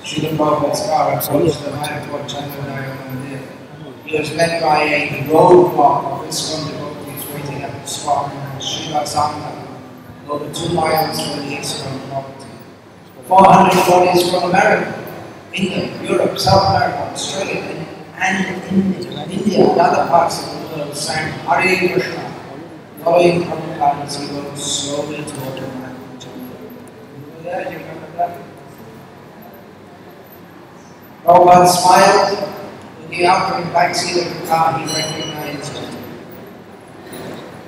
Srila Prabhupada's car approached the Mayapur Chandranaya Mandir. He was met by a roadblock of ISKCON devotees waiting at the spot known as Shiva Sangha, over 2 miles from the ISKCON property. 400 devotees from America, India, Europe, South America, Australia, and India and other parts of the world sang Hare Krishna, following Prabhupada as he rode slowly toward the Mayapur Chandranaya. Do you remember that? Prabhupada smiled. Looking out from the backseat of the car, he recognized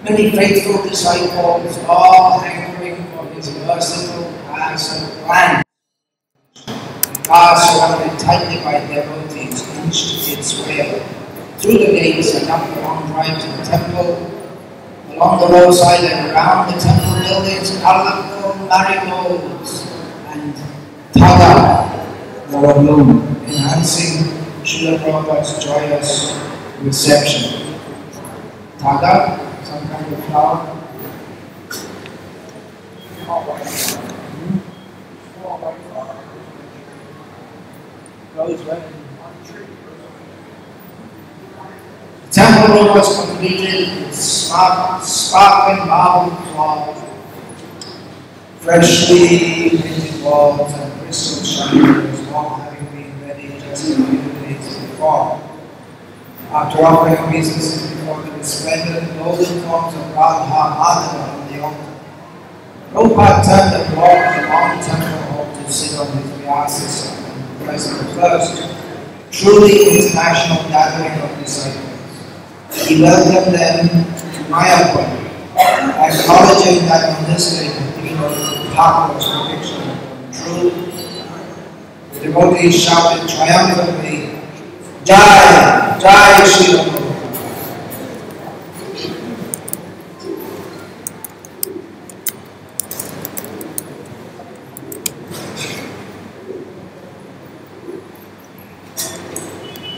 many faithful disciples, all hankering for his merciful paths and plan. The car, surrounded tightly by devotees, inched its way through the gates and up the long drive to the temple. Along the roadside and around the temple buildings, colorful marigolds and taga were abloom, enhancing Srila Prabhupada's joyous reception. Taga, some kind of flower. The temple room was completed with sparkling marble cloth, freshly painted walls, and crystal chandeliers, all having been ready just a few days before. After offering obeisances before the resplendent golden forms of Radha Madhava on the altar, Prabhupada turned and walked the long temple hall to sit on his Vyasa and bless the first truly international gathering of disciples. He welcomed them to Mayapur, acknowledging that on this day the theme of Thakur's prediction was true. The devotees shouted triumphantly, Jai! Jai Srila Prabhupada!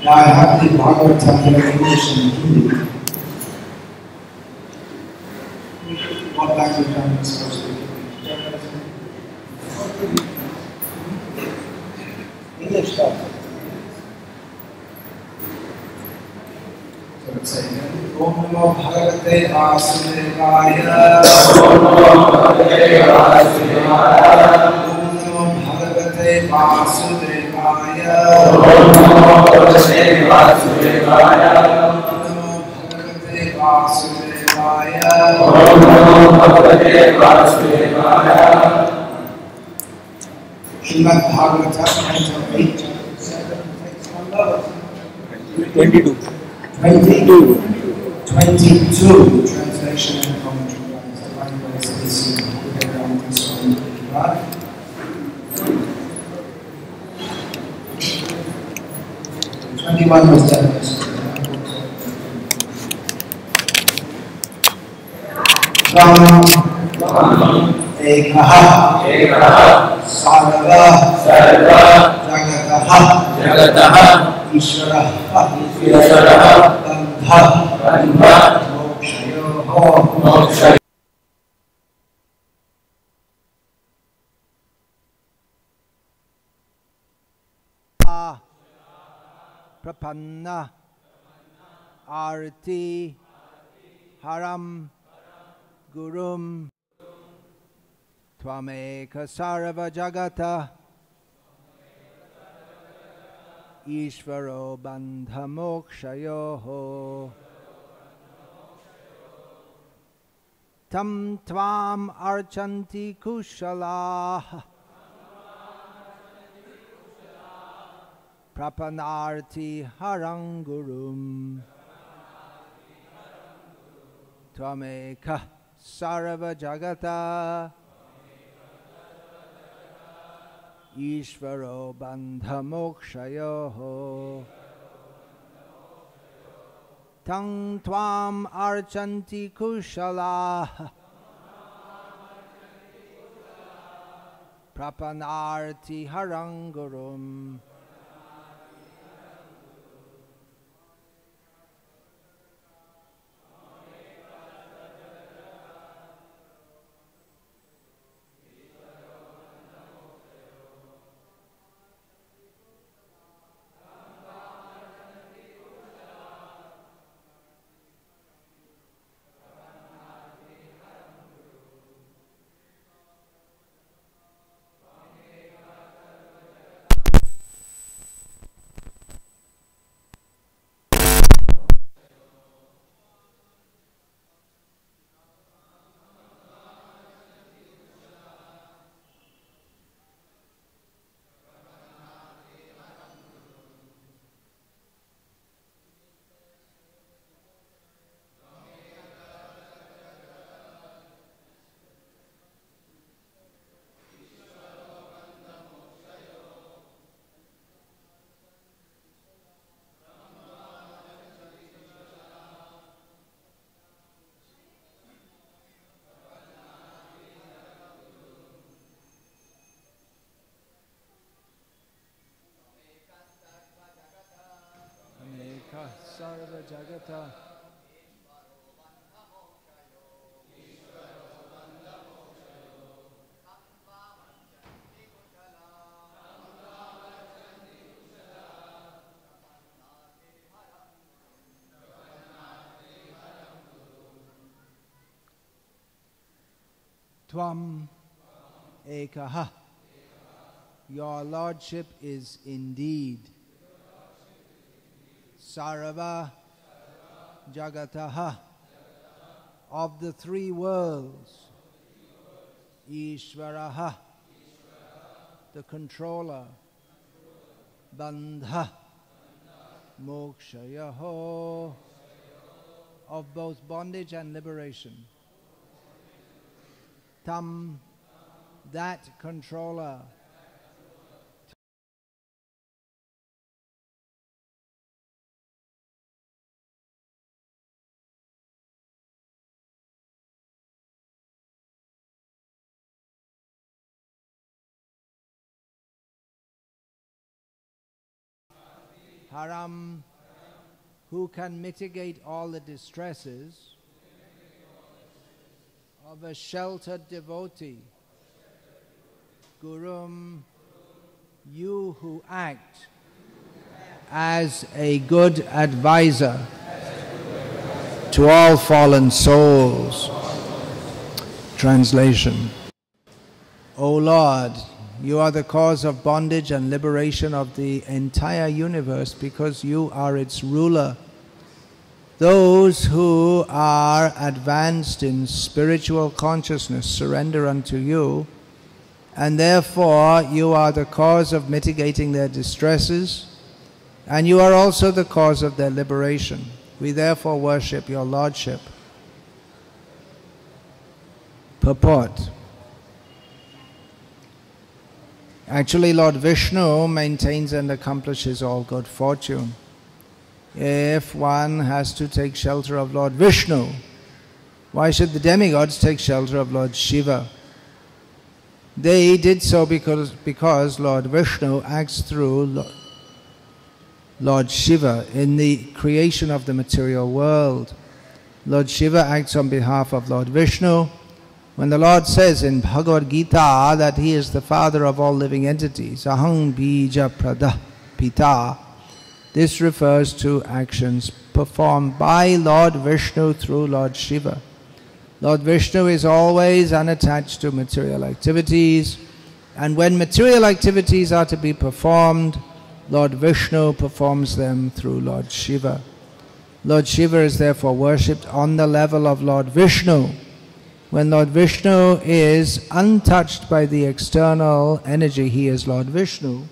Now I have the Bhagavatam here in English and Hindi. What language am I supposed to speak? English stuff. So let's say again. Om Namo Bhagavate Vasudevaya. Om Namo Bhagavate Vasudevaya. Om Namo Bhagavate Vasudevaya. Om Namo Bhagavate Vasudevaya. Om Namo Bhagavate Vasudevaya. Srimad Bhagavatam, Canto 8, Chapter 7, Text 1, 22. 22. Translation and commentary by Swami. 21 was done. Ekah Sarva Jagataha Ishvara Bandha Mokshayoho. Prapanna Arti Haram Gurum Tvameka Sarva Jagata Ishvaro Bandha Mokshayoho. Tam Tvam Archanti Kushala Prapanarti Harangurum Tvameka Sarva Jagata Ishvaro Bandha Mokshayoho. Tang Tvam Archanti Kushala Prapanarti Harangurum. sarva jagata Tvam ekaha. Your Lordship is indeed Sarva Jagataha, of the three worlds, Ishvaraha, the controller, Bandha, Mokshayaho, of both bondage and liberation. Tam, that controller. Haram, who can mitigate all the distresses of a sheltered devotee. Gurum, you who act as a good advisor to all fallen souls. Translation. O Lord, you are the cause of bondage and liberation of the entire universe because you are its ruler. Those who are advanced in spiritual consciousness surrender unto you, and therefore you are the cause of mitigating their distresses, and you are also the cause of their liberation. We therefore worship your Lordship. Purport. Actually, Lord Vishnu maintains and accomplishes all good fortune. If one has to take shelter of Lord Vishnu, why should the demigods take shelter of Lord Shiva? They did so because Lord Vishnu acts through Lord Shiva in the creation of the material world. Lord Shiva acts on behalf of Lord Vishnu. When the Lord says in Bhagavad Gita that He is the father of all living entities, Aham bija prada pita, this refers to actions performed by Lord Vishnu through Lord Shiva. Lord Vishnu is always unattached to material activities, and when material activities are to be performed, Lord Vishnu performs them through Lord Shiva. Lord Shiva is therefore worshipped on the level of Lord Vishnu. When Lord Vishnu is untouched by the external energy, he is Lord Vishnu.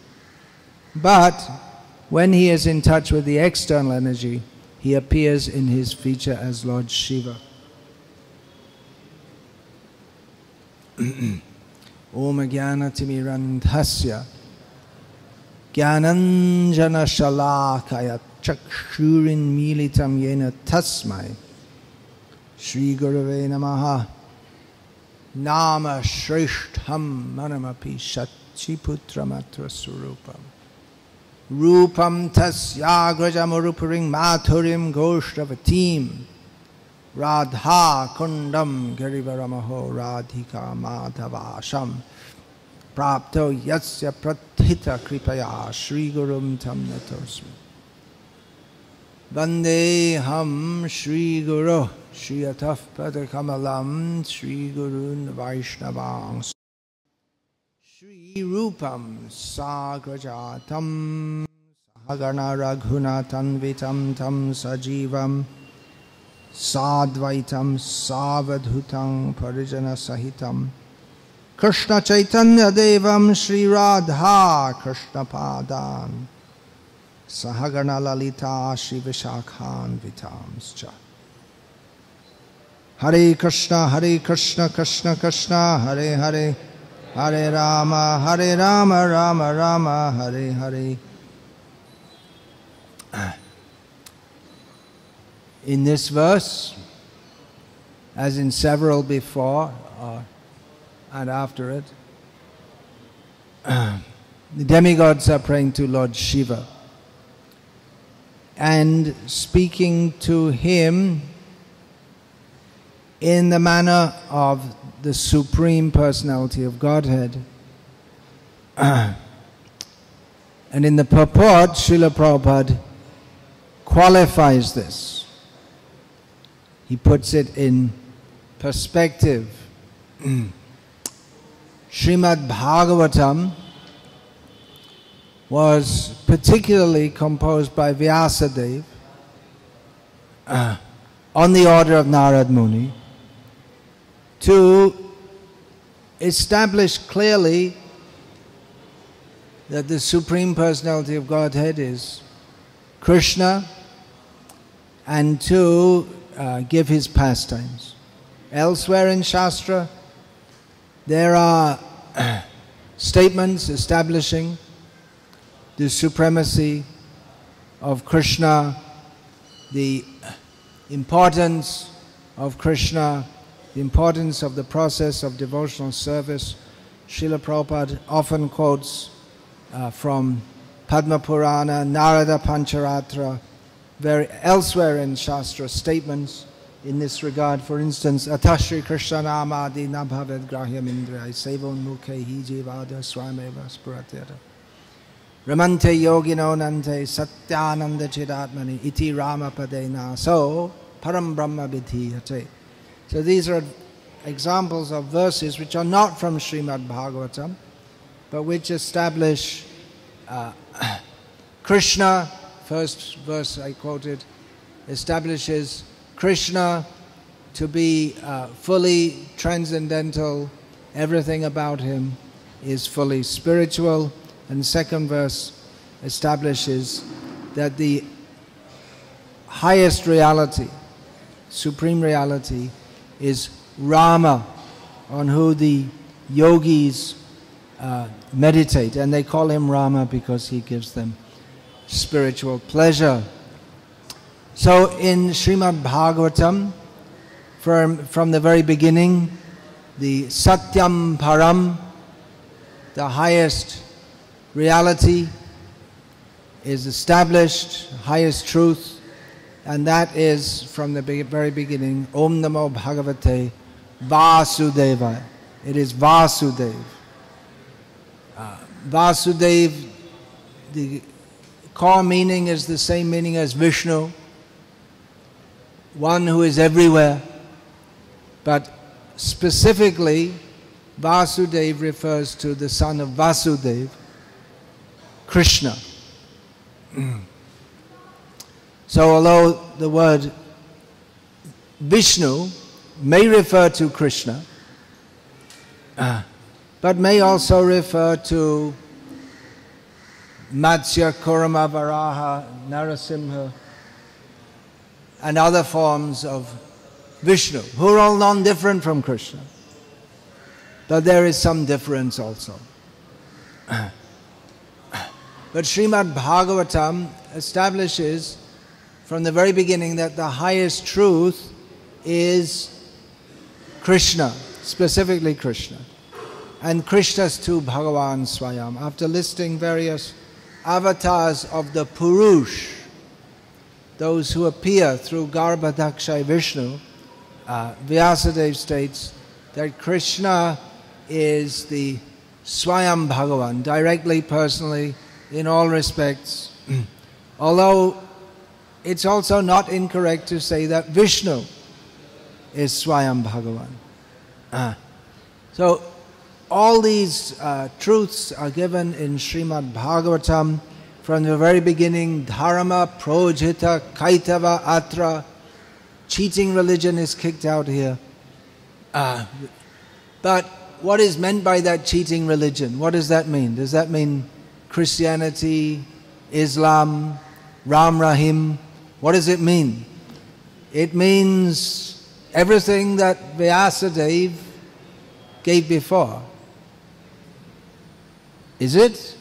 But when he is in touch with the external energy, he appears in his feature as Lord Shiva. Om Jnana Timirandhasya Jnananjana Shalakaya Chakshurin Militam Yena Tasmai Shri Gurave Namaha Nama Shrishtham Manamapi Shachiputramatra Surupam Rupam Tasyagrajamurupuring Mathurim Goshtavatim Radha Kundam Girivaramaho Radhika Madhavasham Prapto Yatsya Prathita Kripaya Shri Gurum Tam Natosmi Vandeham Shri Guru Shri Ataf Padakamalam Shri Gurun Vaishnavang Shri Rupam Sagrajatam Sahagana Raghunatan Vitam Tam Sajivam Sadvaitam Savadhutam Parijana Sahitam Krishna Chaitanya Devam Shri Radha Krishna Padan Sahagana Lalita Shri Vishakhan Vitamscha Hare Krishna Krishna Krishna Hare Hare Hare Rama Rama Rama Hare Hare. In this verse, as in several before and after it, the demigods are praying to Lord Shiva. and speaking to him in the manner of the Supreme Personality of Godhead. And in the purport, Srila Prabhupada qualifies this. He puts it in perspective. Srimad Bhagavatam was particularly composed by Vyasadeva on the order of Narad Muni to establish clearly that the Supreme Personality of Godhead is Krishna, and to give his pastimes. Elsewhere in Shastra, there are statements establishing the supremacy of Krishna, the importance of Krishna, the importance of the process of devotional service. Srila Prabhupada often quotes from Padma Purana, Narada Pancharatra, elsewhere in Shastra statements in this regard. For instance, Atashri Krishna Namadi Nabhaved Grahyam Indriyai Sevon Mukhe Hijivada Swameva Spuratyata Ramante Yogino Nante Satyananda Chidatmani Iti Rama Padena So Param Brahma Vidhiyate. So these are examples of verses which are not from Srimad Bhagavatam, but which establish Krishna, first verse I quoted, establishes Krishna to be fully transcendental, everything about him is fully spiritual, and second verse establishes that the highest reality, supreme reality, is Rama, on who the yogis meditate, and they call him Rama because he gives them spiritual pleasure. So in Srimad Bhagavatam, from the very beginning, the Satyam Param, the highest reality, is established, highest truth, and that is from the very beginning, Om Namo Bhagavate Vasudevaya. It is Vasudev. Vasudev, the core meaning is the same meaning as Vishnu, one who is everywhere, but specifically Vasudev refers to the son of Vasudeva, Krishna. So although the word Vishnu may refer to Krishna, but may also refer to Matsya, Kurama, Varaha, Narasimha, and other forms of Vishnu, who are all non-different from Krishna. But there is some difference also. But Srimad Bhagavatam establishes from the very beginning that the highest truth is Krishna, specifically Krishna. And Krishna's to Bhagavan Swayam. After listing various avatars of the Purush, those who appear through Garbhadakshay Vishnu, Vyasadeva states that Krishna is the Swayam Bhagavan, directly, personally, in all respects. Although it's also not incorrect to say that Vishnu is Swayam Bhagavan. So all these truths are given in Srimad Bhagavatam from the very beginning. Dharma, Projita, Kaitava, Atra. Cheating religion is kicked out here. But what is meant by that cheating religion? What does that mean? Does that mean Christianity, Islam, Ram Rahim? What does it mean? It means everything that Vyasadeva gave before. Is it?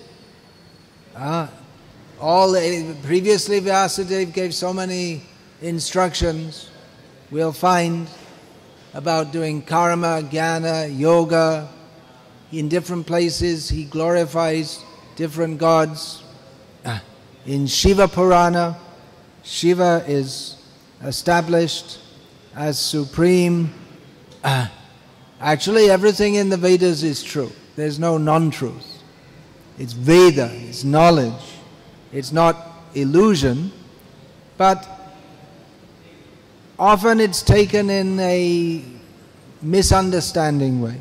Previously Vyasadeva gave so many instructions, we'll find, about doing karma, jnana, yoga. In different places he glorifies different gods. In Shiva Purana, Shiva is established as supreme. Actually, everything in the Vedas is true. There's no non-truth. It's Veda, it's knowledge. It's not illusion, but often it's taken in a misunderstanding way.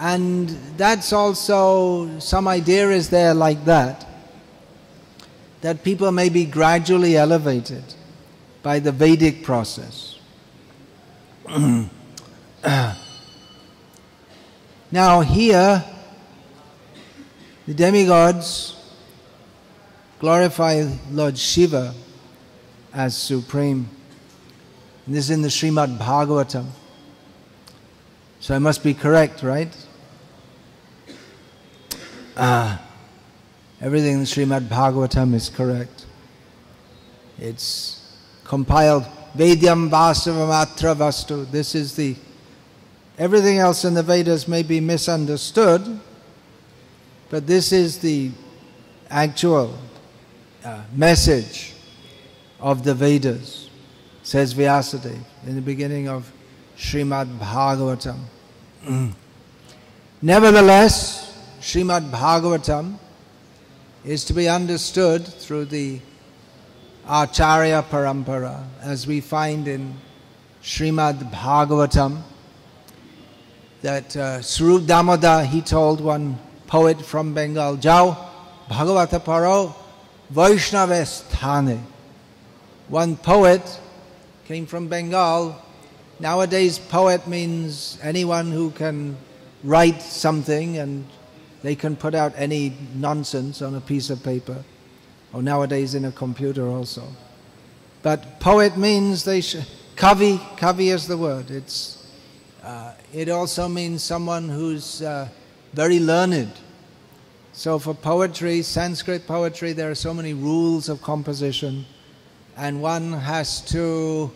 And that's also, some idea is there like that people may be gradually elevated by the Vedic process. Now here, the demigods glorify Lord Shiva as supreme. And this is in the Srimad Bhagavatam. So I must be correct, right? Everything in the Srimad Bhagavatam is correct. It's compiled, Vedyam Vasavamatra Vastu. This is the, everything else in the Vedas may be misunderstood, but this is the actual message of the Vedas, says Vyasadeva in the beginning of Srimad Bhagavatam. Nevertheless, Srimad Bhagavatam is to be understood through the Acharya Parampara, as we find in Srimad Bhagavatam, that Swarup Damodar, he told one poet from Bengal, Jao Bhagavata Paro Vaishnavesthane. One poet came from Bengal. Nowadays, poet means anyone who can write something and they can put out any nonsense on a piece of paper, or nowadays in a computer also. But poet means kavi is the word. It also means someone who's very learned. So for poetry, Sanskrit poetry, there are so many rules of composition, and one has to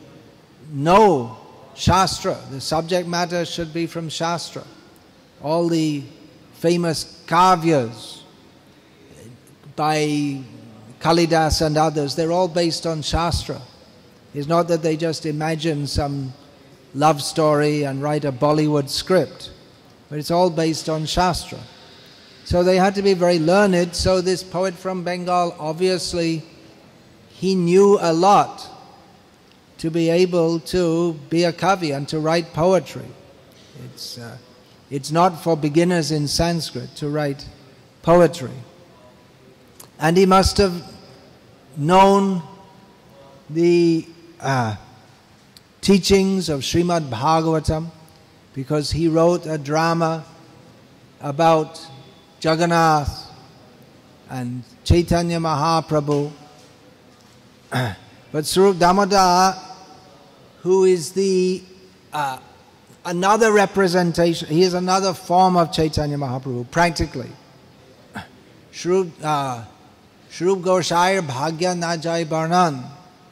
know Shastra. The subject matter should be from Shastra. All the famous kavyas by Kalidas and others, they're all based on Shastra. It's not that they just imagine some love story and write a Bollywood script, but it's all based on Shastra. So they had to be very learned. So this poet from Bengal, obviously, he knew a lot to be able to be a kavi and to write poetry. It's not for beginners in Sanskrit to write poetry. And he must have known the teachings of Srimad Bhagavatam, because he wrote a drama about Jagannath and Chaitanya Mahaprabhu. But Swarup Damodar, who is the another representation, he is another form of Chaitanya Mahaprabhu, practically. Shrup Goshair Bhagya Najai Barnan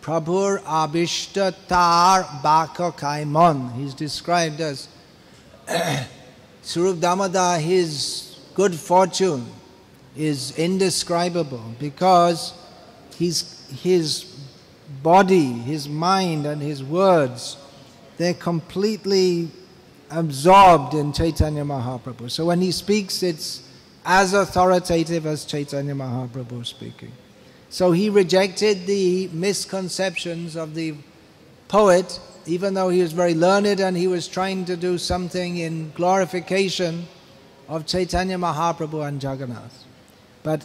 Prabhur Abishta Tar Baka Kaimon. He's described as Swarup Damodar, his good fortune is indescribable, because his body, his mind and his words, they're completely absorbed in Chaitanya Mahaprabhu. So when he speaks, it's as authoritative as Chaitanya Mahaprabhu speaking. So he rejected the misconceptions of the poet, even though he was very learned and he was trying to do something in glorification of Chaitanya Mahaprabhu and Jagannath. But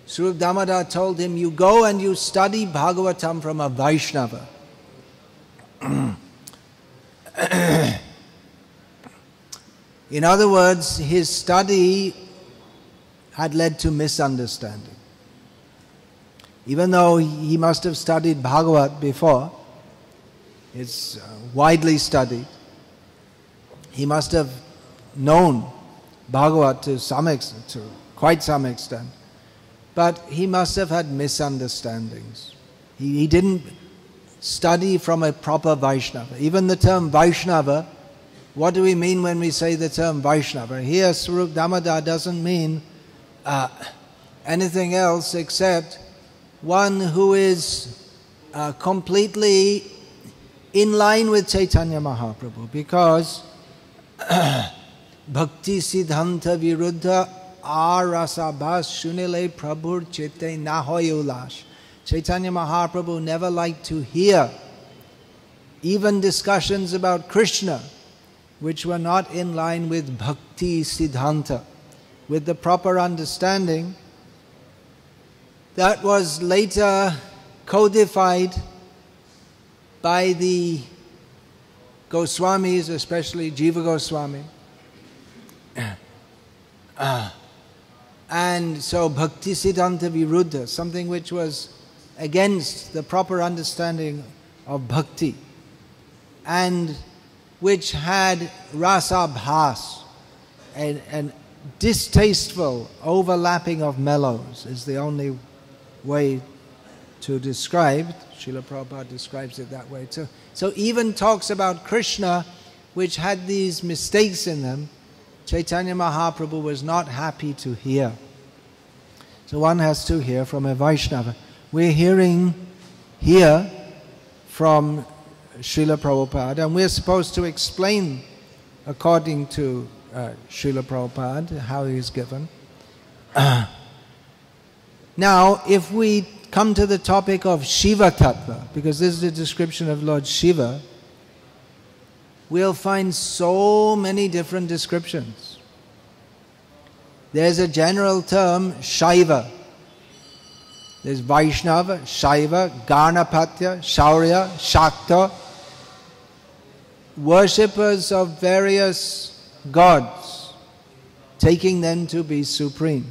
Swarup Damodar told him, you go and you study Bhagavatam from a Vaishnava. In other words, his study had led to misunderstanding. Even though he must have studied Bhagavat before, it's widely studied, he must have known Bhagavat to some extent, to quite some extent, but he must have had misunderstandings. He didn't study from a proper Vaishnava. Even the term Vaishnava, what do we mean when we say the term Vaishnava? Here, Swarup Damodar doesn't mean anything else except one who is completely in line with Chaitanya Mahaprabhu, because Bhakti Siddhanta Viruddha Arasa Bhas Shunile Prabhur Chete Nahoyulash. Chaitanya Mahaprabhu never liked to hear even discussions about Krishna which were not in line with Bhakti Siddhanta, with the proper understanding that was later codified by the Goswamis, especially Jiva Goswami. And so Bhakti Siddhanta Viruddha, something which was against the proper understanding of bhakti, and which had rasa bhas, and distasteful overlapping of mellows, is the only way to describe. Srila Prabhupada describes it that way. So even talks about Krishna which had these mistakes in them, Chaitanya Mahaprabhu was not happy to hear. So one has to hear from a Vaishnava. We're hearing here from Srila Prabhupada, and we're supposed to explain according to Srila Prabhupada how he's given. Now, if we come to the topic of Shiva Tattva, because this is a description of Lord Shiva, we'll find so many different descriptions. There's a general term, Shaiva. There's Vaishnava, Shaiva, Ganapatya, Shaurya, Shakta, worshippers of various gods, taking them to be supreme.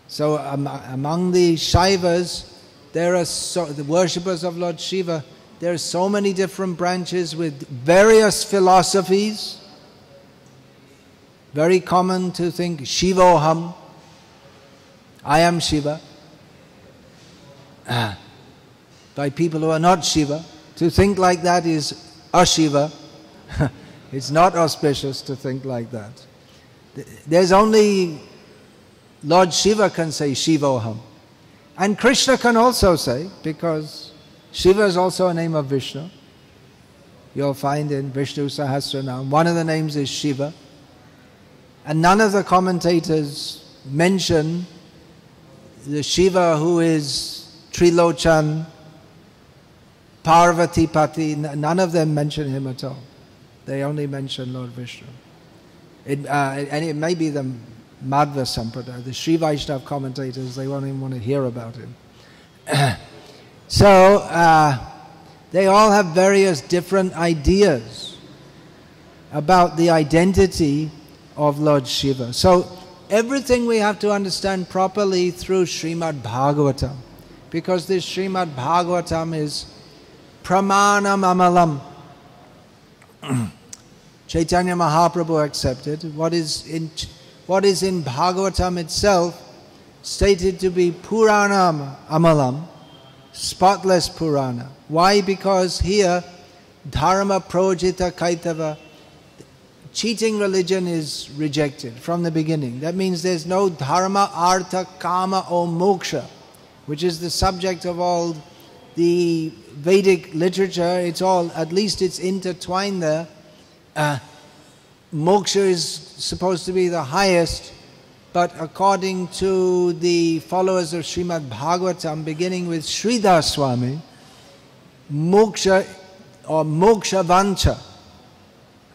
So among the Shaivas, there are the worshippers of Lord Shiva, there are so many different branches with various philosophies. Very common to think Shivoham, I am Shiva. By people who are not Shiva. To think like that is Ashiva. It's not auspicious to think like that. There's only Lord Shiva can say Shivoham. And Krishna can also say, because Shiva is also a name of Vishnu. You'll find in Vishnu Sahasranam, one of the names is Shiva. And none of the commentators mention the Shiva who is Trilochan, Parvati Pati, none of them mention him at all. They only mention Lord Vishnu. And it may be the Madhva Sampradaya, the Sri Vaishnava commentators, they won't even want to hear about him. So, they all have various different ideas about the identity of Lord Shiva. So, everything we have to understand properly through Srimad Bhagavatam, because this Srimad Bhagavatam is pramanam amalam. Chaitanya Mahaprabhu accepted what is in Bhagavatam itself stated to be Puranam Amalam, spotless Purana. Why? Because here, Dharma Projita Kaitava, cheating religion is rejected from the beginning. That means there's no Dharma, Artha, Kama or Moksha, which is the subject of all the Vedic literature. It's all, at least it's intertwined there. Moksha is supposed to be the highest, but according to the followers of Srimad Bhagavatam, beginning with Sridhar Swami, moksha or moksha vancha,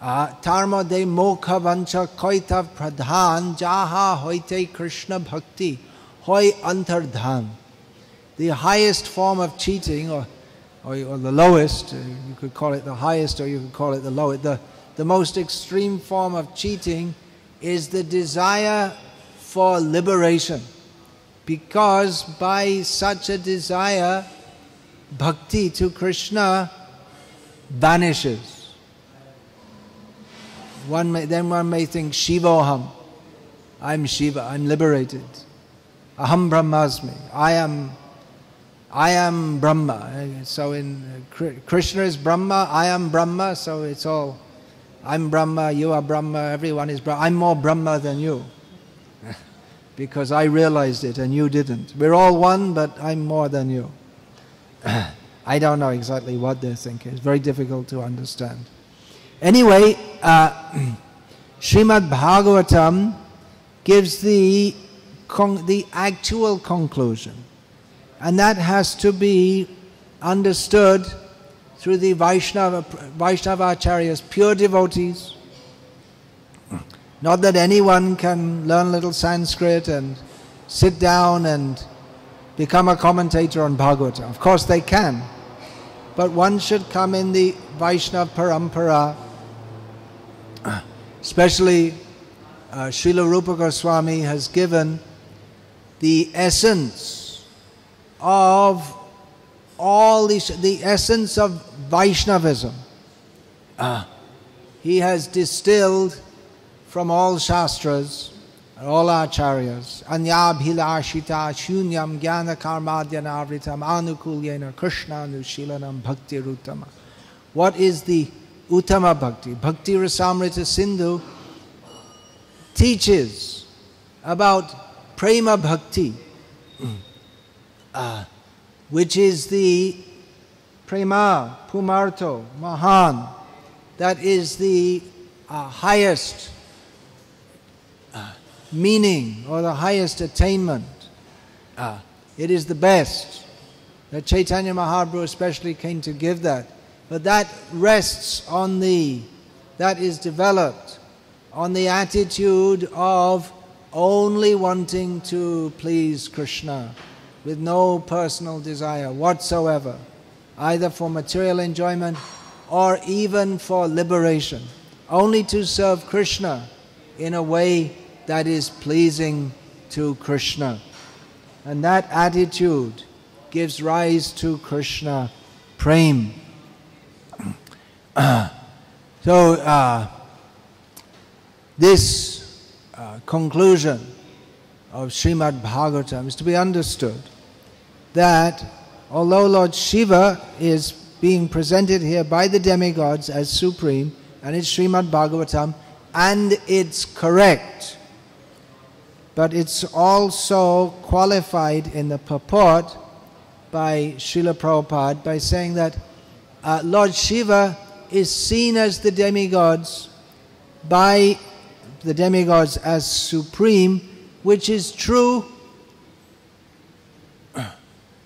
tarma de mokha vancha koitav pradhan jaha hoite Krishna bhakti hoi antardhan. The highest form of cheating, or the lowest, you could call it the highest or you could call it the lowest, the most extreme form of cheating is the desire for liberation. Because by such a desire, bhakti to Krishna vanishes. Then one may think, Shivoham, I'm Shiva, I'm liberated. Aham Brahmasmi, I am Brahma. So in Krishna is Brahma, I am Brahma, so it's all, I'm Brahma, you are Brahma, everyone is Brahma. I'm more Brahma than you. because I realized it and you didn't. We're all one, but I'm more than you. I don't know exactly what they're thinking. It's very difficult to understand. Anyway, Srimad Bhagavatam gives the actual conclusion. And that has to be understood through the Vaishnava-acharyas, pure devotees. Not that anyone can learn a little Sanskrit and sit down and become a commentator on Bhagavatam. Of course they can. But one should come in the Vaishnava Parampara. Especially Srila Rupa Goswami has given the essence of all the essence of Vaishnavism. He has distilled from all Shastras, all Acharyas, Anyabhilashita shunyam jnana karmadyanavritam anukulyena krishna anushilanam bhakti ruttama. What is the Uttama Bhakti? Bhakti Rasamrita Sindhu teaches about Prema Bhakti, which is the Prema, Pumarto, Mahan, that is the highest meaning or the highest attainment. It is the best. That Chaitanya Mahaprabhu especially came to give that. But that rests on that is developed on the attitude of only wanting to please Krishna with no personal desire whatsoever, either for material enjoyment or even for liberation, only to serve Krishna in a way that is pleasing to Krishna. And that attitude gives rise to Krishna Prem. This conclusion of Srimad Bhagavatam is to be understood that although Lord Shiva is being presented here by the demigods as supreme, and it's Srimad Bhagavatam, and it's correct, but it's also qualified in the purport by Srila Prabhupada by saying that Lord Shiva is seen as the demigods by the demigods as supreme, which is true,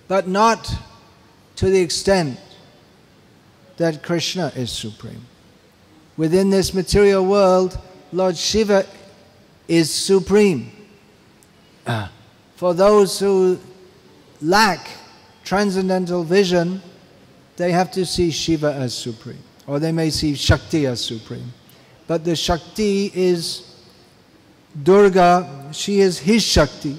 but not to the extent that Krishna is supreme. Within this material world, Lord Shiva is supreme. For those who lack transcendental vision, they have to see Shiva as supreme, or they may see Shakti as supreme. But the Shakti is Durga, she is his Shakti.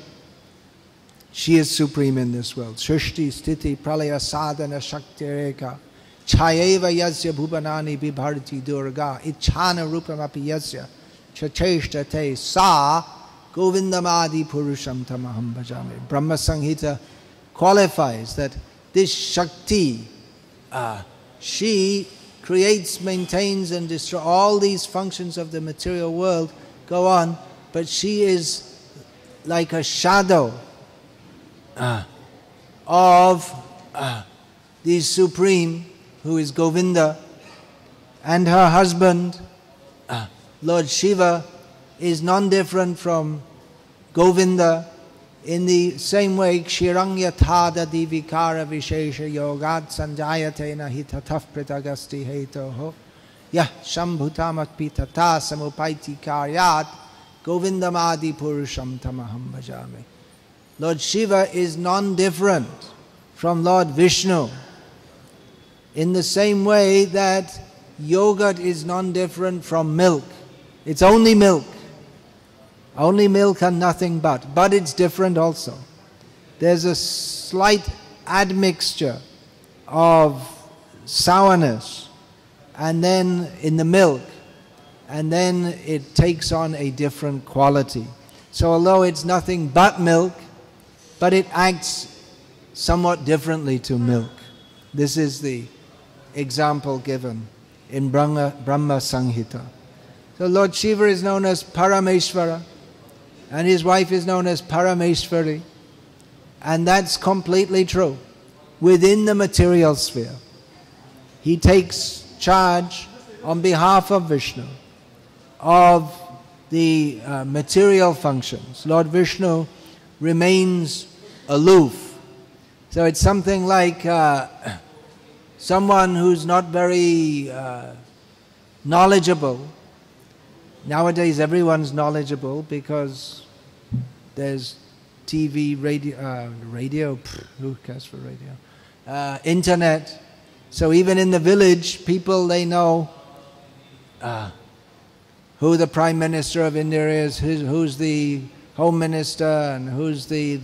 She is supreme in this world. Shrishti, Sthiti, Pralaya, Sadhana, Shakti, Reka. Chayeva yasya bhuvanani vibharti Durga. Ichhana rupam api yasya. Chacheshtate sa govindamadi purusham tamaham bhajami. Brahma Samhita qualifies that this Shakti, she creates, maintains and destroys all these functions of the material world, go on, but she is like a shadow of the Supreme, who is Govinda, and her husband, Lord Shiva, is non-different from Govinda. In the same way, Kshiranya Thada Divikara Vishesha Yogat Sanjayate Nahi Tataf Pritagasti Hetoho Yah Shambhutamat Pitata Samupaiti Karyat Govindamadi Purusham Tamaham Bhajami. Lord Shiva is non-different from Lord Vishnu, in the same way that yogurt is non-different from milk. It's only milk. Only milk and nothing but it's different also. There's a slight admixture of sourness and then in the milk, and then it takes on a different quality. So although it's nothing but milk, but it acts somewhat differently to milk. This is the example given in Brahma Samhita. So Lord Shiva is known as Parameshvara. and his wife is known as Parameshwari. And that's completely true. Within the material sphere, he takes charge on behalf of Vishnu of the material functions. Lord Vishnu remains aloof. So it's something like someone who's not very knowledgeable. Nowadays everyone's knowledgeable because there's TV, radio, who cares for radio? Internet. So even in the village, people, they know who the Prime Minister of India is, who's the Home Minister, and who's the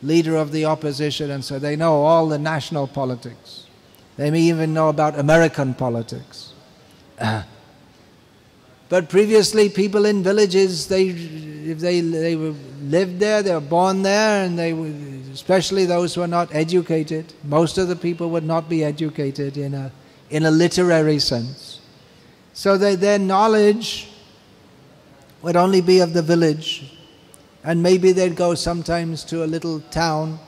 leader of the opposition, and so they know all the national politics. They may even know about American politics. But previously, people in villages, if they lived there, they were born there, and especially those who are not educated. Most of the people would not be educated in a literary sense. So their knowledge would only be of the village, and maybe they'd go sometimes to a little town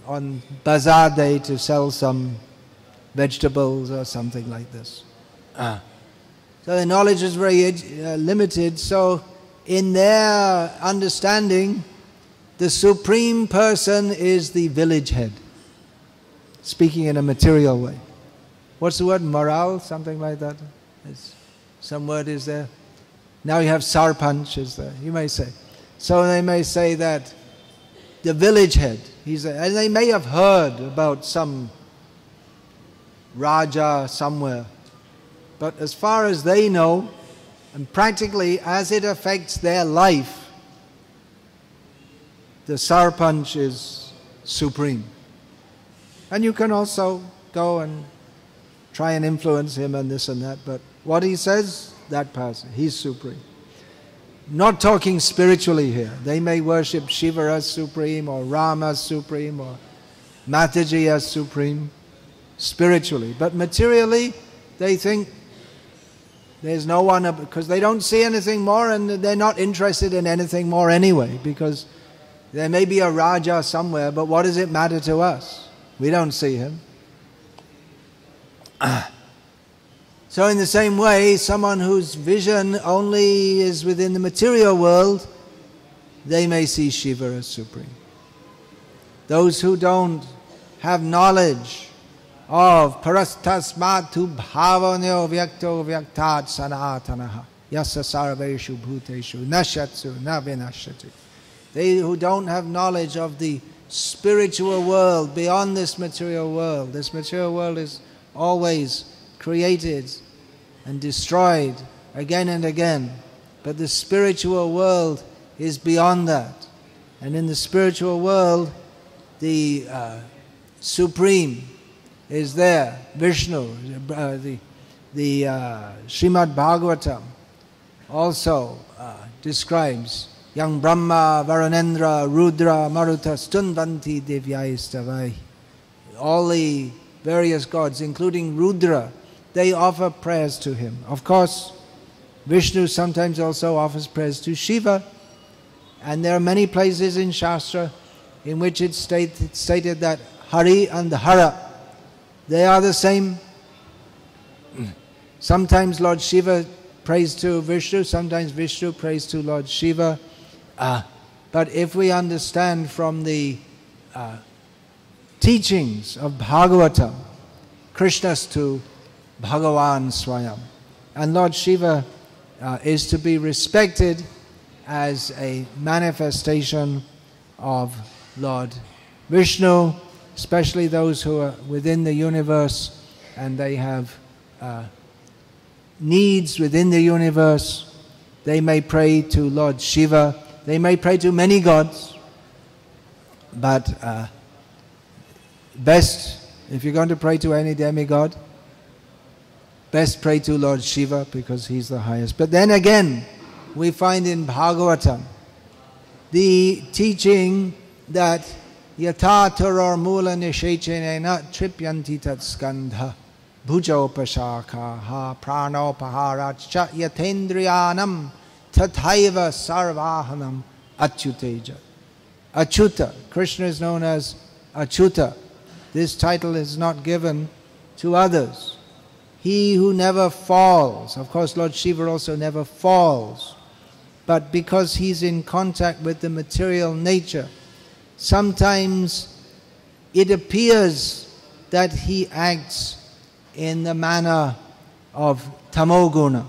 on bazaar day to sell some vegetables or something like this. So their knowledge is very limited. So in their understanding, the Supreme Person is the village head, speaking in a material way. What's the word? Morale? Something like that? Some word is there. Now you have Sarpanch is there, you may say. So they may say that the village head, and they may have heard about some Raja somewhere. But as far as they know, and practically as it affects their life, the Sarpanch is supreme. And you can also go and try and influence him and this and that, but what he says, that person, he's supreme. Not talking spiritually here. They may worship Shiva as supreme, or Ram as supreme, or Mataji as supreme, spiritually. But materially, they think there's no one, because they don't see anything more, and they're not interested in anything more anyway, because there may be a Raja somewhere, but what does it matter to us? We don't see him. So in the same way, someone whose vision only is within the material world, they may see Shiva as supreme. Those who don't have knowledge of parastasmatu bhavanyo vyakto vyaktat sanatanaha yasa sarveshu bhuteshu nashatsu na vinashati. They who don't have knowledge of the spiritual world beyond this material world. This material world is always created and destroyed again and again. But the spiritual world is beyond that. And in the spiritual world, the Supreme is there, Vishnu. The Srimad Bhagavatam also describes Yang Brahma, Varunendra, Rudra, Maruta, Stunvanti Divyaistavai. All the various gods, including Rudra, they offer prayers to him. Of course, Vishnu sometimes also offers prayers to Shiva. And there are many places in Shastra in which it's stated that Hari and Hara, they are the same. Sometimes Lord Shiva prays to Vishnu, sometimes Vishnu prays to Lord Shiva. But if we understand from the teachings of Bhagavatam, Krishna's to Bhagavan Swayam. And Lord Shiva is to be respected as a manifestation of Lord Vishnu, especially those who are within the universe and they have needs within the universe. They may pray to Lord Shiva, they may pray to many gods, but best, if you're going to pray to any demigod, best pray to Lord Shiva because he's the highest. But then again, we find in Bhagavatam the teaching that yatha taror mula nishechenena tripyanti tat skandha bhujopashakaha pranopaharat cha yatendriyanam tathaiva sarvahanam achyuteja. Achyuta, Krishna is known as Achyuta. This title is not given to others. He who never falls. Of course, Lord Shiva also never falls. But because he's in contact with the material nature, sometimes it appears that he acts in the manner of tamoguna.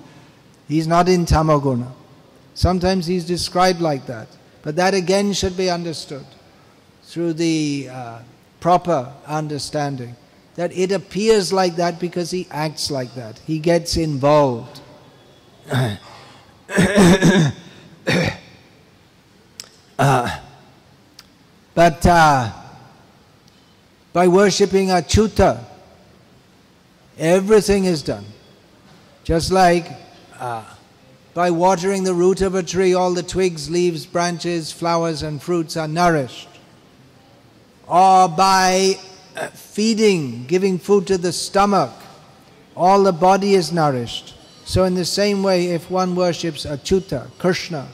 He's not in tamoguna. Sometimes he's described like that. But that again should be understood through the proper understanding. That it appears like that because he acts like that. He gets involved. But by worshipping Achyuta, everything is done. Just like by watering the root of a tree, all the twigs, leaves, branches, flowers and fruits are nourished. Or by feeding, giving food to the stomach, all the body is nourished. So in the same way, if one worships Achyuta, Krishna,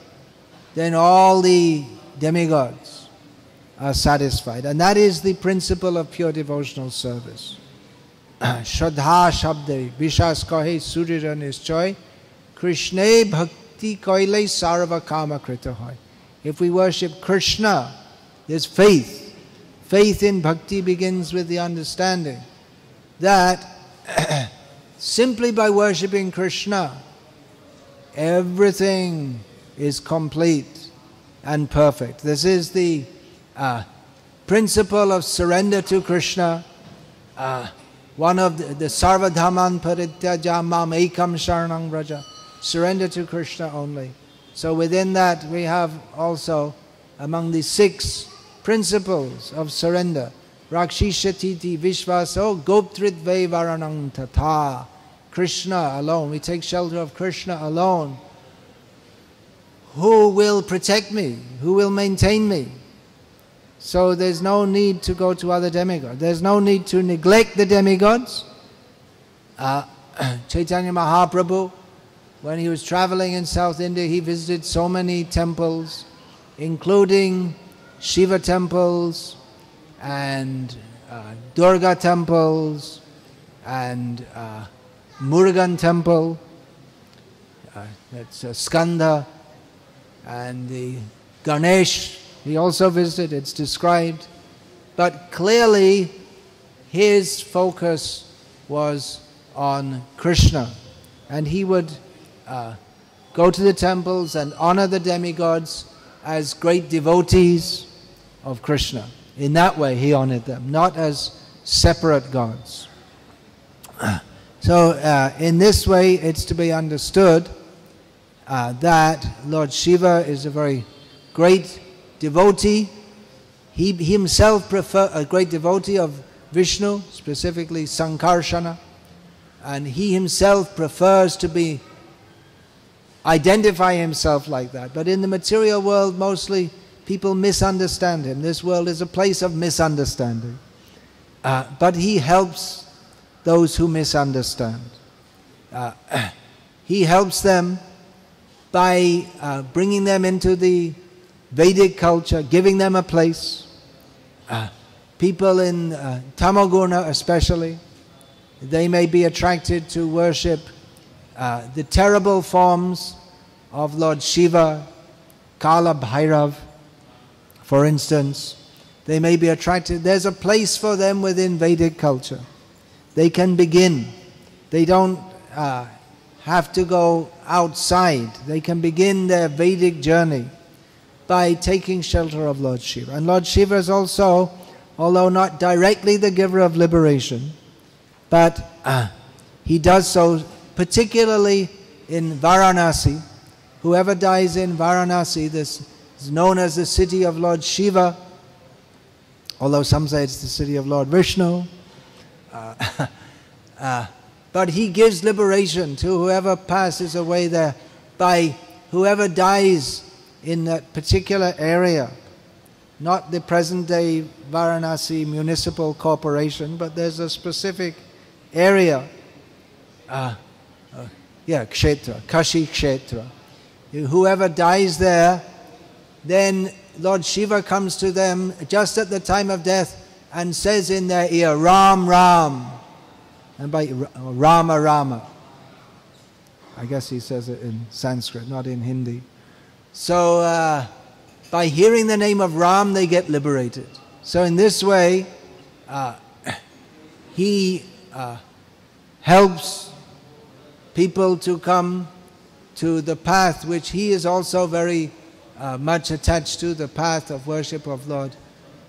then all the demigods are satisfied. And that is the principle of pure devotional service. Shraddha Shabde Vishas Kahe Surira Nischoy Krishne Bhakti Koile Sarva Kama Krita Hoy. If we worship Krishna, there's faith. Faith in bhakti begins with the understanding that simply by worshipping Krishna, everything is complete and perfect. This is the principle of surrender to Krishna. One of the Sarvadhaman Parityaja Mam Ekam Sharanam Vraja. Surrender to Krishna only. So within that we have also among the 6 principles of surrender. Rakshishati Vishvaso Goptritve Varanang Tata. Krishna alone. We take shelter of Krishna alone. Who will protect me? Who will maintain me? So there's no need to go to other demigods. There's no need to neglect the demigods. Chaitanya Mahaprabhu, when he was traveling in South India, he visited so many temples, including Shiva temples and Durga temples and Murugan temple, that's Skanda, and the Ganesh he also visited, it's described. But clearly his focus was on Krishna, and he would go to the temples and honor the demigods as great devotees of Krishna. In that way he honored them, not as separate gods. So in this way it's to be understood that Lord Shiva is a very great devotee. He himself a great devotee of Vishnu, specifically Sankarsana, and he himself prefers to identify himself like that. But in the material world, mostly people misunderstand him. This world is a place of misunderstanding. But he helps those who misunderstand. He helps them by bringing them into the Vedic culture, giving them a place. People in Tamoguna especially, they may be attracted to worship the terrible forms of Lord Shiva, Kala Bhairav, for instance. They may be attracted. There's a place for them within Vedic culture. They can begin. They don't have to go outside. They can begin their Vedic journey by taking shelter of Lord Shiva. And Lord Shiva is also, although not directly the giver of liberation, but he does so particularly in Varanasi. Whoever dies in Varanasi, this is known as the city of Lord Shiva, although some say it's the city of Lord Vishnu. But he gives liberation to whoever passes away there by whoever dies in that particular area. Not the present-day Varanasi Municipal Corporation, but there's a specific area, Kshetra, Kashi Kshetra. whoever dies there, then Lord Shiva comes to them just at the time of death and says in their ear, Ram, Ram, and by Rama, Rama. I guess he says it in Sanskrit, not in Hindi. So by hearing the name of Ram, they get liberated. So in this way, he helps people to come to the path which he is also very much attached to, the path of worship of Lord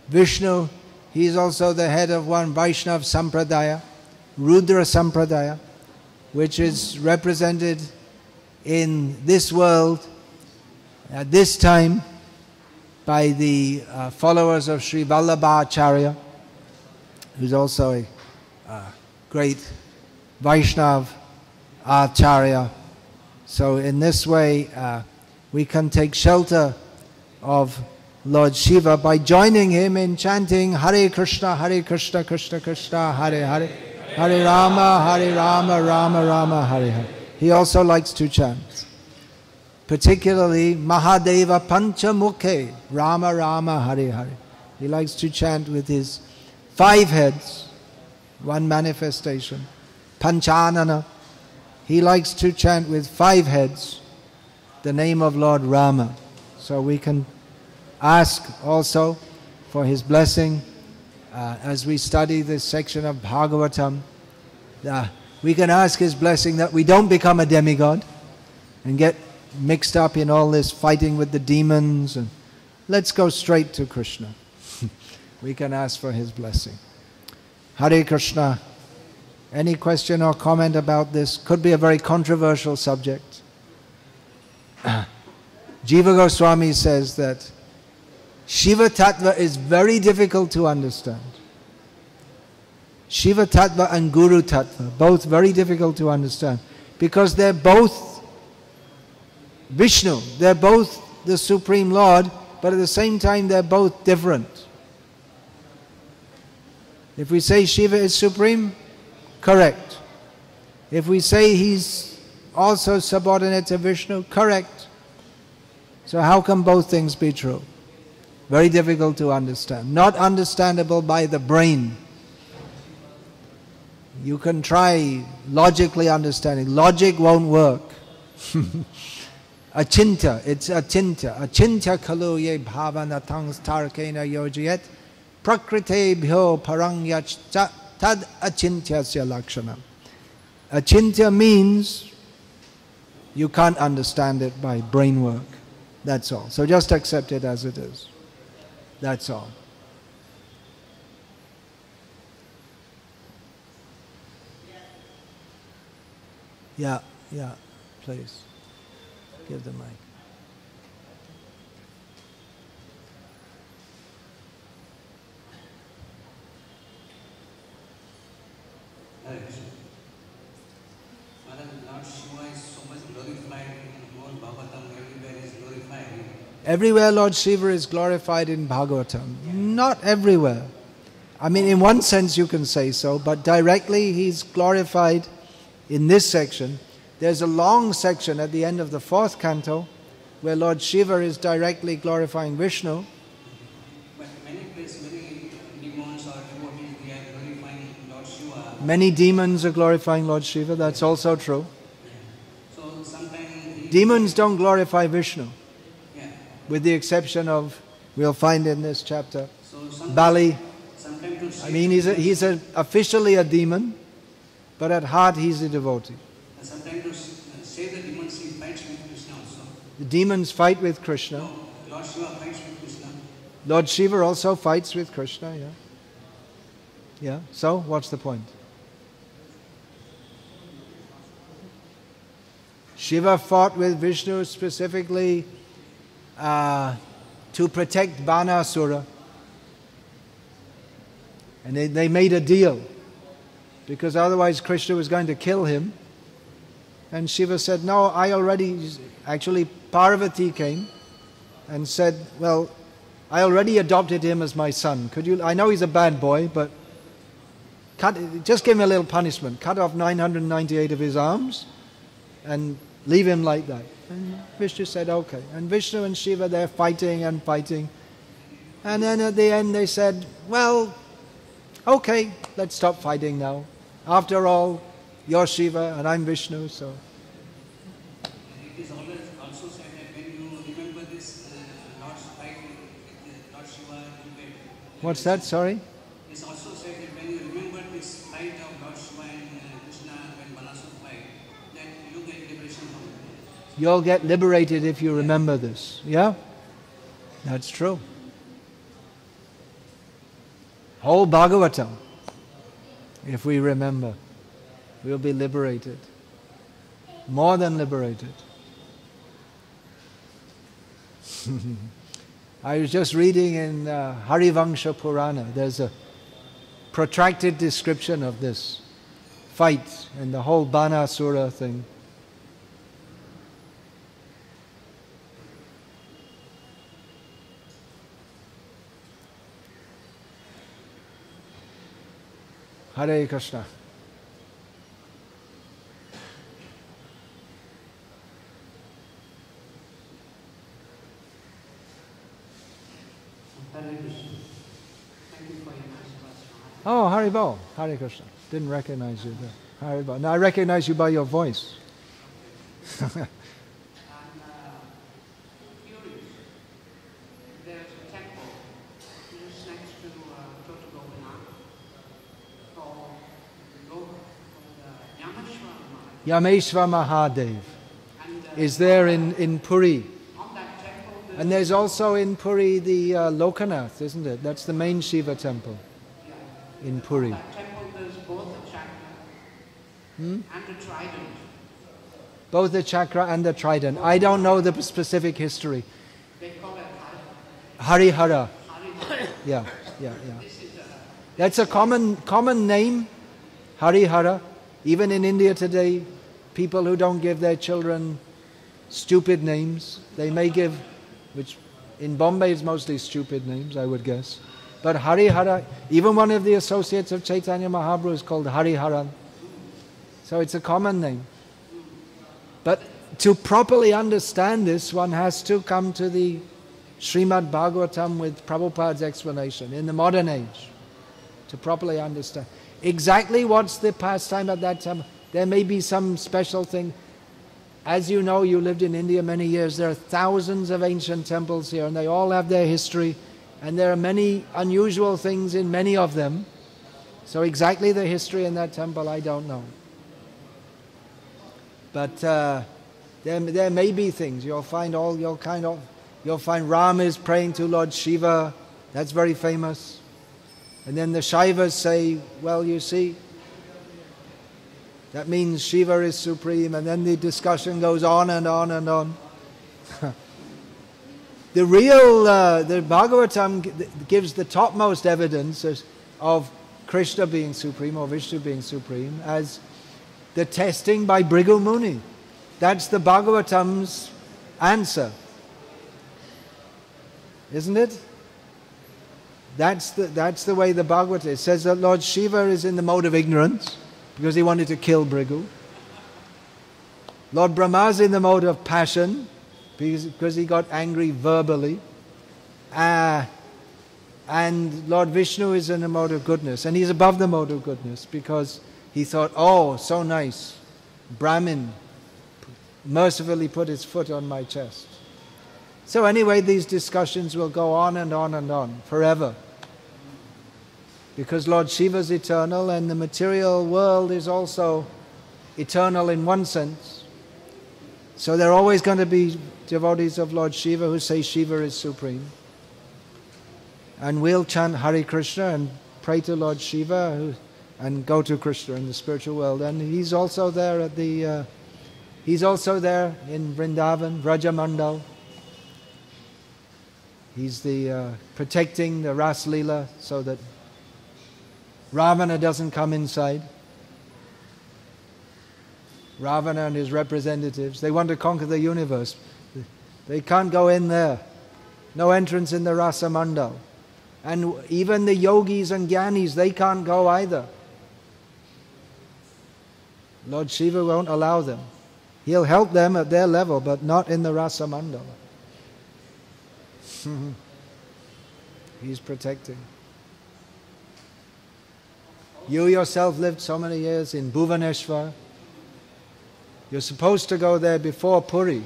Vishnu. He is also the head of one Vaishnav Sampradaya, Rudra Sampradaya, which is represented in this world at this time by the followers of Sri Vallabhacharya, who's also a great Vaishnav Acharya. So in this way, we can take shelter of Lord Shiva by joining him in chanting Hare Krishna, Krishna Krishna, Hare Hare, Hare Rama, Rama Rama, Hare Hare. He also likes to chant, particularly Mahadeva Panchamukhe, Rama Rama, Hare Hare. He likes to chant with his 5 heads, one manifestation. Panchanana, he likes to chant with 5 heads the name of Lord Rama. So we can ask also for his blessing as we study this section of Bhagavatam. We can ask his blessing that we don't become a demigod and get mixed up in all this fighting with the demons, and let's go straight to Krishna. We can ask for his blessing. Hare Krishna. Any question or comment about this? Could be a very controversial subject. Jiva Goswami says that Shiva Tattva is very difficult to understand. Shiva Tattva and Guru Tattva, both very difficult to understand, because they're both Vishnu, they're both the Supreme Lord, but at the same time they're both different. If we say Shiva is supreme, correct. If we say he's also subordinate to Vishnu, correct. So how can both things be true? Very difficult to understand. Not understandable by the brain. You can try logically understanding. Logic won't work. Achinta, it's achinta. Achinta kalu ye bhavana tangs tarkena yojiyet prakritebhyo parangyachcha tad achintyasya lakshanam. Achintya means you can't understand it by brain work. That's all. So just accept it as it is. That's all. Yeah, please. Give the mic. Hare Krishna. Madam, Lord Shiva is so much glorified in whole Bhagavatam, everywhere is glorified. Everywhere Lord Shiva is glorified in Bhagavatam. Not everywhere. I mean, in one sense you can say so, but directly he's glorified in this section. There's a long section at the end of the 4th canto where Lord Shiva is directly glorifying Vishnu. But many places, many demons or devotees, they are glorifying Lord Shiva. Many demons are glorifying Lord Shiva, that's also true. So sometimes demons don't glorify Vishnu, yeah. with the exception of, we'll find in this chapter, So Bali. sometimes I mean, he's officially a demon, but at heart he's a devotee. sometimes to say the demons, he fights with Krishna also. The demons fight with Krishna. No, Lord Shiva fights with Krishna. Lord Shiva also fights with Krishna, yeah. Yeah, so what's the point? Shiva fought with Vishnu specifically to protect Banasura. And they made a deal, because otherwise Krishna was going to kill him. And Shiva said, no, actually Parvati came and said, well, I already adopted him as my son. I know he's a bad boy, but just give him a little punishment. Cut off 998 of his arms and leave him like that. And Vishnu said, okay. And Vishnu and Shiva, they're fighting and fighting. And then at the end they said, well, okay, let's stop fighting now. After all, you're Shiva and I'm Vishnu, so. It is always also said that when you remember this Lord's fight with Lord Shiva in bed. What's that, sorry? It's also said that when you remember this fight of Lord Shiva and Krishna when Balasur fight, that you get liberation from it. You'll get liberated if you remember this. Yeah? That's true. Whole Bhagavatam, if we remember, we'll be liberated. More than liberated. I was just reading in Harivangsha Purana, there's a protracted description of this fight and the whole Banasura thing. Hare Krishna. Hare Krishna. Thank you for your nice question. Oh, Haribol. Hare Krishna. Didn't recognize you there. Haribol. Now I recognize you by your voice. I'm curious. There's a temple just next to Tota Govindanath called Yameshwar Mahadev. Yameshwar Mahadev is there in Puri. On that temple, And there's also in Puri the Lokanath, isn't it? That's the main Shiva temple in Puri. that temple there's both a chakra and a trident. Both the chakra and the trident. I don't know the specific history. They call it Harihara. Hari. Yeah. This is That's a common name, Harihara. Even in India today, people who don't give their children stupid names, they may give, which in Bombay is mostly stupid names, I would guess. But Harihara, even one of the associates of Chaitanya Mahaprabhu is called Hariharan. So it's a common name. But to properly understand this, one has to come to the Srimad Bhagavatam with Prabhupada's explanation in the modern age to properly understand. Exactly what's the pastime at that time? There may be some special thing. As you know, you lived in India many years. There are thousands of ancient temples here, and they all have their history. And there are many unusual things in many of them. So exactly the history in that temple, I don't know. But there may be things. You'll find Ram is praying to Lord Shiva. That's very famous. And then the Shaivas say, well, you see, that means Shiva is supreme. And then the discussion goes on and on and on. The Bhagavatam gives the topmost evidence of Krishna being supreme or Vishnu being supreme as the testing by Bhrigu Muni. That's the Bhagavatam's answer. Isn't it? That's the way the Bhagavata is. It says that Lord Shiva is in the mode of ignorance because he wanted to kill Bhrigu. Lord Brahma is in the mode of passion because he got angry verbally. And Lord Vishnu is in the mode of goodness. And he's above the mode of goodness because he thought, oh, so nice. Brahmin mercifully put his foot on my chest. So anyway, these discussions will go on and on and on forever. Because Lord Shiva is eternal and the material world is also eternal in one sense. So there are always going to be devotees of Lord Shiva who say Shiva is supreme. And we'll chant Hare Krishna and pray to Lord Shiva and go to Krishna in the spiritual world. And he's also there at the he's also there in Vrindavan, Vrajamandal. He's the protecting the Ras Leela so that Ravana doesn't come inside. Ravana and his representatives, they want to conquer the universe. They can't go in there. No entrance in the Rasa Mandal. And even the yogis and jnanis, they can't go either. Lord Shiva won't allow them. He'll help them at their level, but not in the Rasa Mandala. He's protecting. You yourself lived so many years in Bhuvaneshwar. You're supposed to go there before Puri.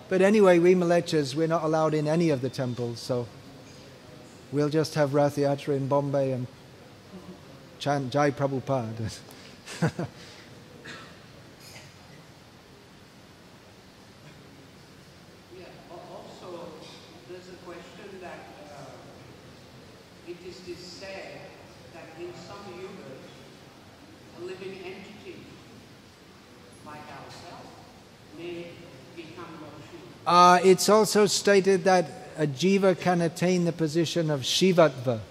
But anyway, we Malechas, we're not allowed in any of the temples, so we'll just have Rath Yatra in Bombay and chant Jai Prabhupada. Also, there's a question that it is said that in some yugas, a living entity like ourselves may become Lord Shiva. It's also stated that a jiva can attain the position of Shivatva.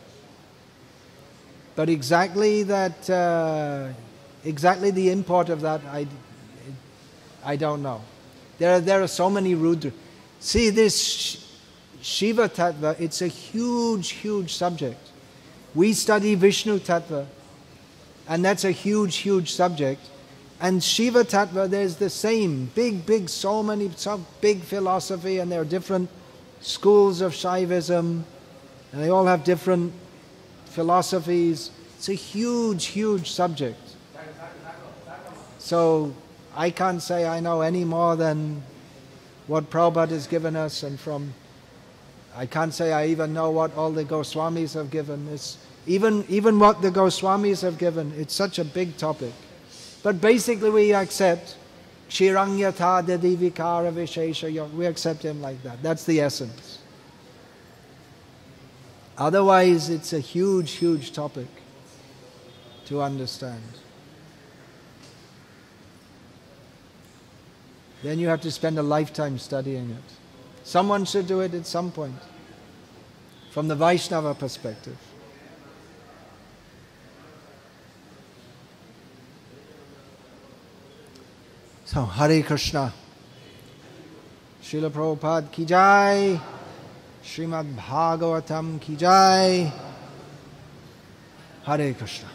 But exactly the import of that, I don't know. There are so many Rudra. See, this Shiva Tattva, it's a huge, huge subject. We study Vishnu Tattva, and that's a huge, huge subject. And Shiva Tattva, there's the same big big philosophy, and there are different schools of Shaivism, and they all have different philosophies. It's a huge, huge subject. So I can't say I know any more than what Prabhupada has given us, and I can't say I even know what all the Goswamis have given. It's even what the Goswamis have given, it's such a big topic. But basically we accept Shiranyatha Dadi Vikara Vishesha Yoga. We accept him like that. That's the essence. Otherwise, it's a huge, huge topic to understand. Then you have to spend a lifetime studying it. Someone should do it at some point, from the Vaishnava perspective. So, Hare Krishna. Srila Prabhupada ki jai. Srimad Bhagavatam ki jai. Hare Krishna.